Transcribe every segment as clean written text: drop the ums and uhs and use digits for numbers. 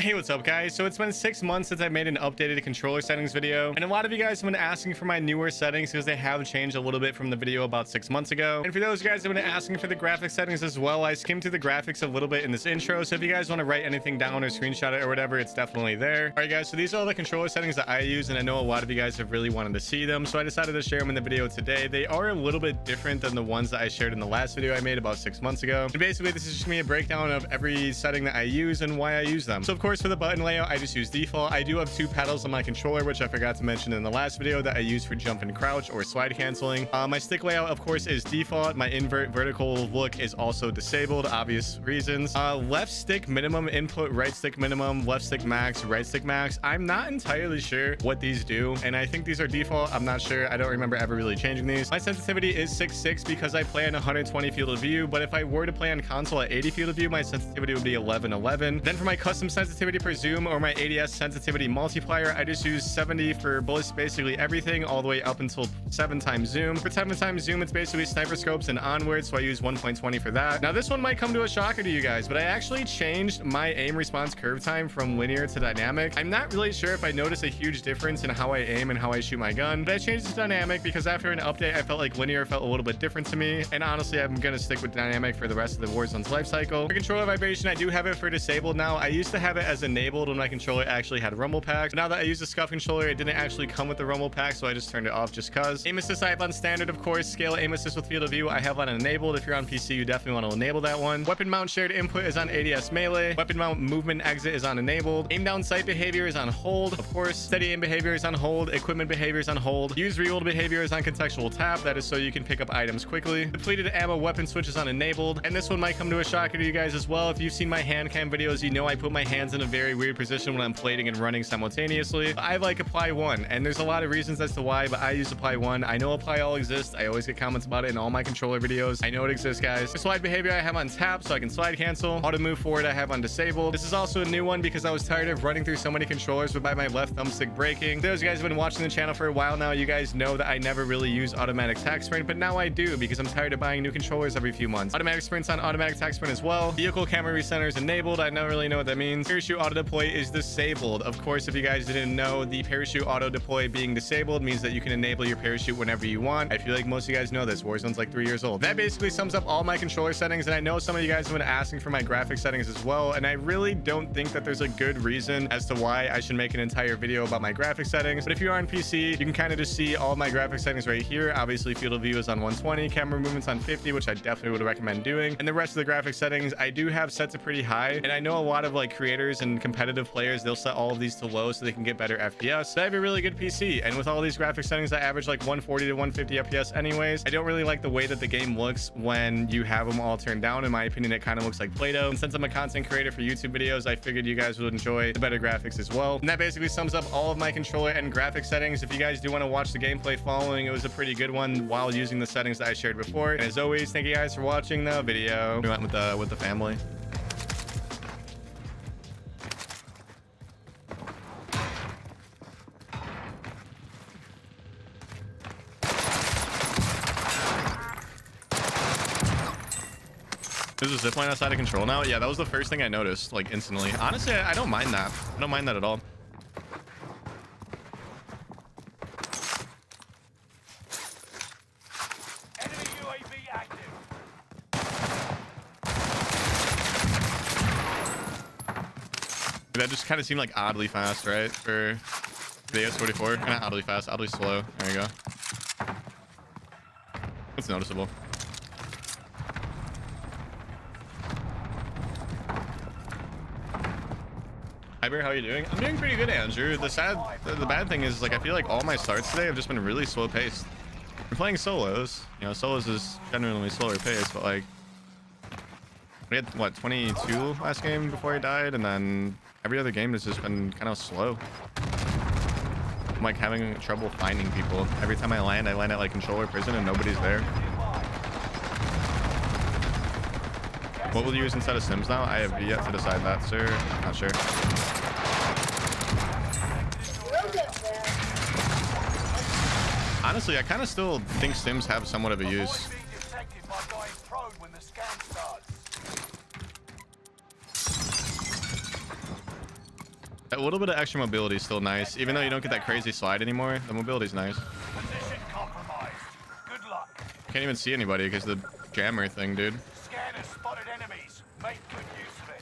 Hey, what's up guys? So it's been 6 months since I made an updated controller settings video, and a lot of you guys have been asking for my newer settings because they have changed a little bit from the video about 6 months ago. And for those guys who have been asking for the graphics settings as well, I skimmed through the graphics a little bit in this intro, so if you guys want to write anything down or screenshot it or whatever, it's definitely there. All right guys, so these are all the controller settings that I use, and I know a lot of you guys have really wanted to see them, so I decided to share them in the video today. They are a little bit different than the ones that I shared in the last video I made about 6 months ago. And basically this is just gonna be a breakdown of every setting that I use and why I use them. So of course for the button layout, I just use default. I do have 2 pedals on my controller, which I forgot to mention in the last video, that I use for jump and crouch or slide canceling. My stick layout of course is default. My invert vertical look is also disabled, obvious reasons. Left stick minimum input, right stick minimum, left stick max, right stick max. I'm not entirely sure what these do, and I think these are default. I'm not sure. I don't remember ever really changing these. My sensitivity is 6.6 because I play on 120 field of view, but if I were to play on console at 80 field of view, my sensitivity would be 11.11. Then for my custom sensitivity per zoom or my ADS sensitivity multiplier, I just use 70 for basically everything, all the way up until 7 times zoom. For 7 times zoom, it's basically sniper scopes and onward, so I use 1.20 for that. Now this one might come to a shocker to you guys, but I actually changed my aim response curve time from linear to dynamic. I'm not really sure if I notice a huge difference in how I aim and how I shoot my gun, but I changed it to dynamic because after an update I felt like linear felt a little bit different to me, and honestly I'm gonna stick with dynamic for the rest of the Warzone's life cycle. For controller vibration, I do have it for disabled now. I used to have it as enabled when my controller actually had rumble packs, but now that I use the scuff controller, it didn't actually come with the rumble pack, so I just turned it off just cause. Aim assist I have on standard, of course. Scale aim assist with field of view I have on enabled. If you're on PC, you definitely want to enable that one. Weapon mount shared input is on ADS melee. Weapon mount movement exit is on enabled. Aim down sight behavior is on hold, of course. Steady aim behavior is on hold. Equipment behavior is on hold. Use reload behavior is on contextual tap. That is so you can pick up items quickly. Depleted ammo weapon switch is on enabled, and this one might come to a shocker to you guys as well. If you've seen my hand cam videos, you know I put my hands in a very weird position when I'm plating and running simultaneously. I like apply one, and there's a lot of reasons as to why, but I use apply one. I know apply all exists. I always get comments about it in all my controller videos. I know it exists, guys. The slide behavior I have on tap so I can slide cancel. Auto move forward I have on disabled. This is also a new one because I was tired of running through so many controllers without my left thumbstick breaking. Those guys have been watching the channel for a while now. You guys know that I never really use automatic tack sprint, but now I do because I'm tired of buying new controllers every few months. Automatic sprints on automatic tack sprint as well. Vehicle camera recenter is enabled. I don't really know what that means. Parachute auto deploy is disabled. Of course, if you guys didn't know, the parachute auto deploy being disabled means that you can enable your parachute whenever you want. I feel like most of you guys know this. Warzone's like 3 years old. That basically sums up all my controller settings, and I know some of you guys have been asking for my graphic settings as well, and I really don't think that there's a good reason as to why I should make an entire video about my graphic settings. But if you're on PC, you can kind of just see all my graphic settings right here. Obviously field of view is on 120, camera movements on 50, which I definitely would recommend doing, and the rest of the graphic settings I do have set to pretty high. And I know a lot of like creators and competitive players, they'll set all of these to low so they can get better FPS. But I have a really good PC, and with all these graphic settings I average like 140 to 150 FPS anyways. I don't really like the way that the game looks when you have them all turned down. In my opinion, it kind of looks like Play-Doh, and since I'm a content creator for YouTube videos, I figured you guys would enjoy the better graphics as well. And that basically sums up all of my controller and graphic settings. If you guys do want to watch the gameplay following, it was a pretty good one while using the settings that I shared before. And as always, thank you guys for watching the video. We went with the family. There's a zipline outside of control now. Yeah, that was the first thing I noticed, like instantly. Honestly, I don't mind that. I don't mind that at all. Enemy UAV active. That just kind of seemed like oddly fast, right? For the AS44. Kind of oddly fast, oddly slow. There you go. It's noticeable. Hi Bear, how are you doing? I'm doing pretty good, Andrew. The bad thing is, like, I feel like all my starts today have just been really slow paced. We're playing solos. You know, solos is generally slower paced, but like, we had what, 22 last game before I died, and then every other game has just been kind of slow. I'm like having trouble finding people. Every time I land at like controller prison and nobody's there. What will you use instead of Sims now? I have yet to decide that, sir. Not sure. Honestly, I kind of still think Sims have somewhat of a use. A little bit of extra mobility is still nice, even though you don't get that crazy slide anymore. The mobility's nice. Position compromised. Good luck. Can't even see anybody because the jammer thing, dude. Scanners spotted enemies. Make good use of it.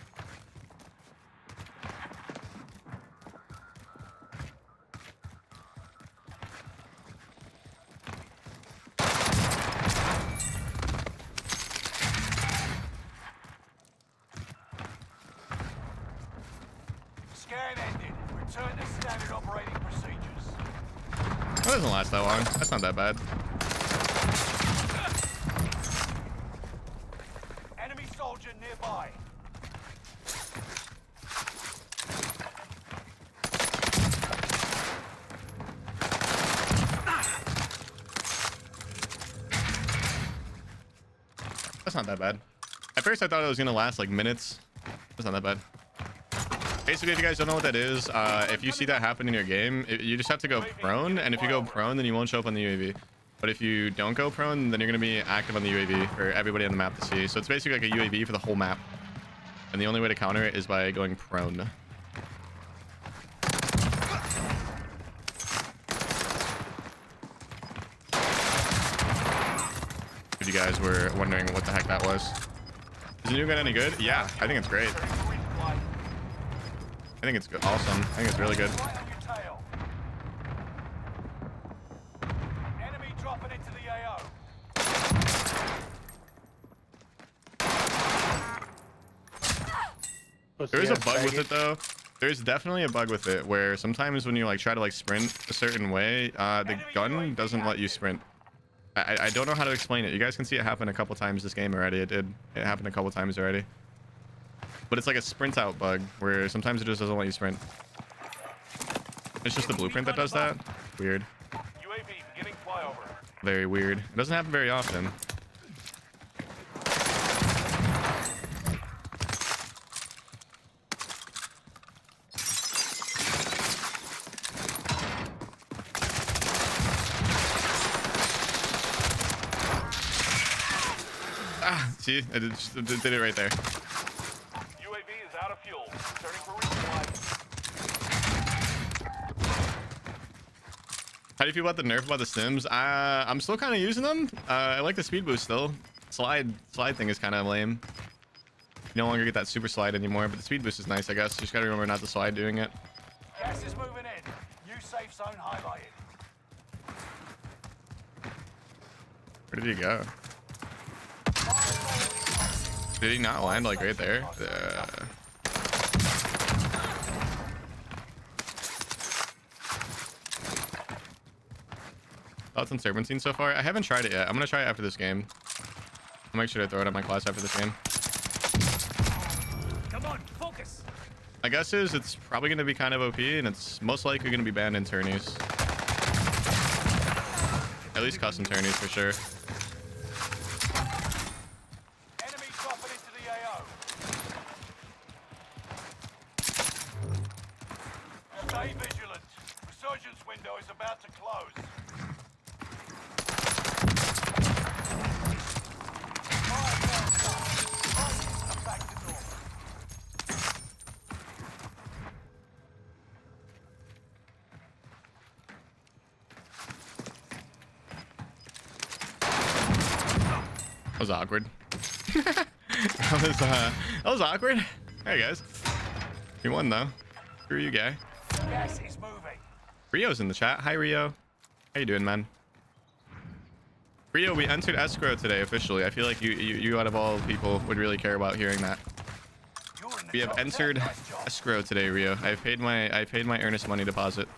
Scan ended. Return to standard operating procedures. That doesn't last that long. That's not that bad. Enemy soldier nearby. That's not that bad. At first I thought it was gonna last like minutes. That's not that bad. Basically, if you guys don't know what that is, if you see that happen in your game, you just have to go prone, and if you go prone, then you won't show up on the UAV. But if you don't go prone, then you're going to be active on the UAV for everybody on the map to see. So it's basically like a UAV for the whole map. And the only way to counter it is by going prone. If you guys were wondering what the heck that was. Is the new gun any good? Yeah, I think it's great. I think it's good. Awesome. I think it's really good. Right on your tail. Enemy dropping into the AO. There is a bug with it though. There's definitely a bug with it where sometimes when you like try to like sprint a certain way, the gun doesn't let you sprint. I don't know how to explain it. You guys can see it happen a couple times this game already. It happened a couple times already. But it's like a sprint out bug where sometimes it just doesn't let you sprint. It's just the blueprint that does that. Weird. UAV beginning flyover. Very weird. It doesn't happen very often. Ah, see? I did it right there. UAV is out of fuel. Returning for resupply. How do you feel about the nerf about the Sims? I'm still kind of using them. I like the speed boost still. Slide thing is kind of lame. You no longer get that super slide anymore, but the speed boost is nice, I guess. You just gotta remember not to slide doing it. Gas is moving in. New safe zone highlighted. Where did he go? Did he not land like right there? Thoughts on Serpentine so far? I haven't tried it yet. I'm gonna try it after this game. I'll make sure to throw it at my class after this game. Come on, focus. My guess is it's probably gonna be kind of OP, and it's most likely gonna be banned in tourneys. At least custom tourneys for sure. Enemy dropping into the AO. Stay vigilant. Resurgence window is about to close. Fire down, back to normal. That was awkward. that was awkward. Hey guys, you won though. Screw you, guy. Gas is moving. Rio's in the chat. Hi Rio. How you doing, man? Rio, we entered escrow today officially. I feel like you out of all people would really care about hearing that. You're in the We have top entered 10. Nice job. escrow today, Rio. I paid my earnest money deposit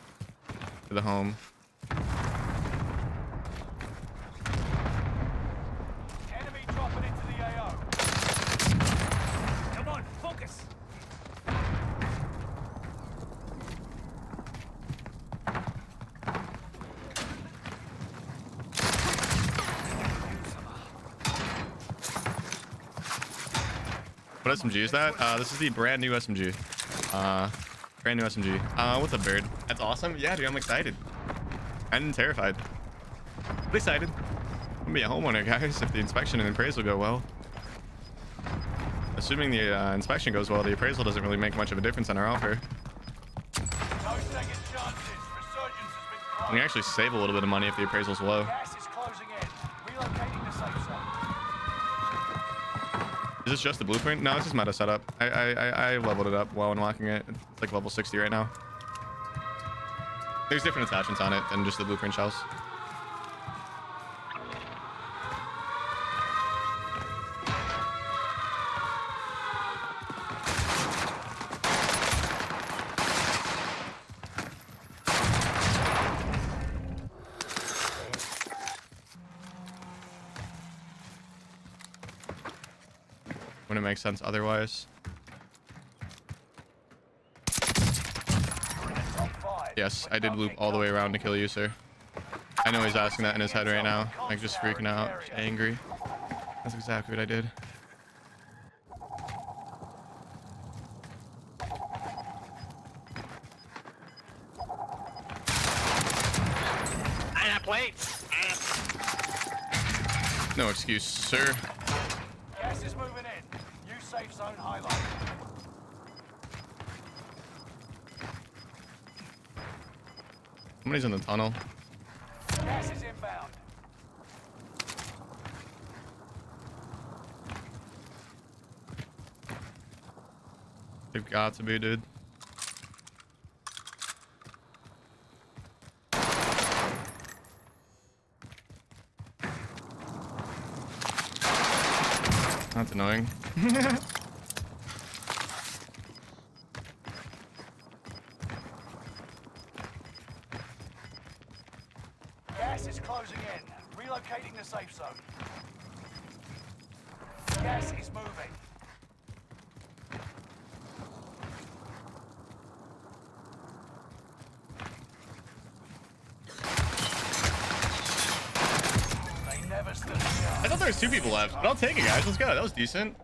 to the home. Enemy dropping into the AO. Come on, focus. What SMG is that? This is the brand new SMG. Brand new SMG. With a bird. That's awesome. Yeah, dude, I'm excited. And terrified. But excited. I'm gonna be a homeowner, guys, if the inspection and appraisal go well. Assuming the inspection goes well, the appraisal doesn't really make much of a difference on our offer. second chances. Resurgence has been You closed. can actually save a little bit of money if the appraisal's low. Gas is closing in. Relocating the safe zone. Is this just the blueprint? No, it's just meta setup. I leveled it up while unlocking it. It's like level 60 right now. There's different attachments on it than just the blueprint shells. Wouldn't make sense otherwise. Yes, I did loop all the way around to kill you, sir. I know he's asking that in his head right now. Like, just freaking out, just angry. That's exactly what I did. I have plates. No excuse, sir. Gas is moving in. New safe zone highlighted. Somebody's in the tunnel. Gas is inbound. They've got to be, dude. That's annoying. Gas is closing in. Relocating the safe zone. Gas is moving. They never stood a chance. I thought there was 2 people left, but I'll take it, guys. Let's go. That was decent.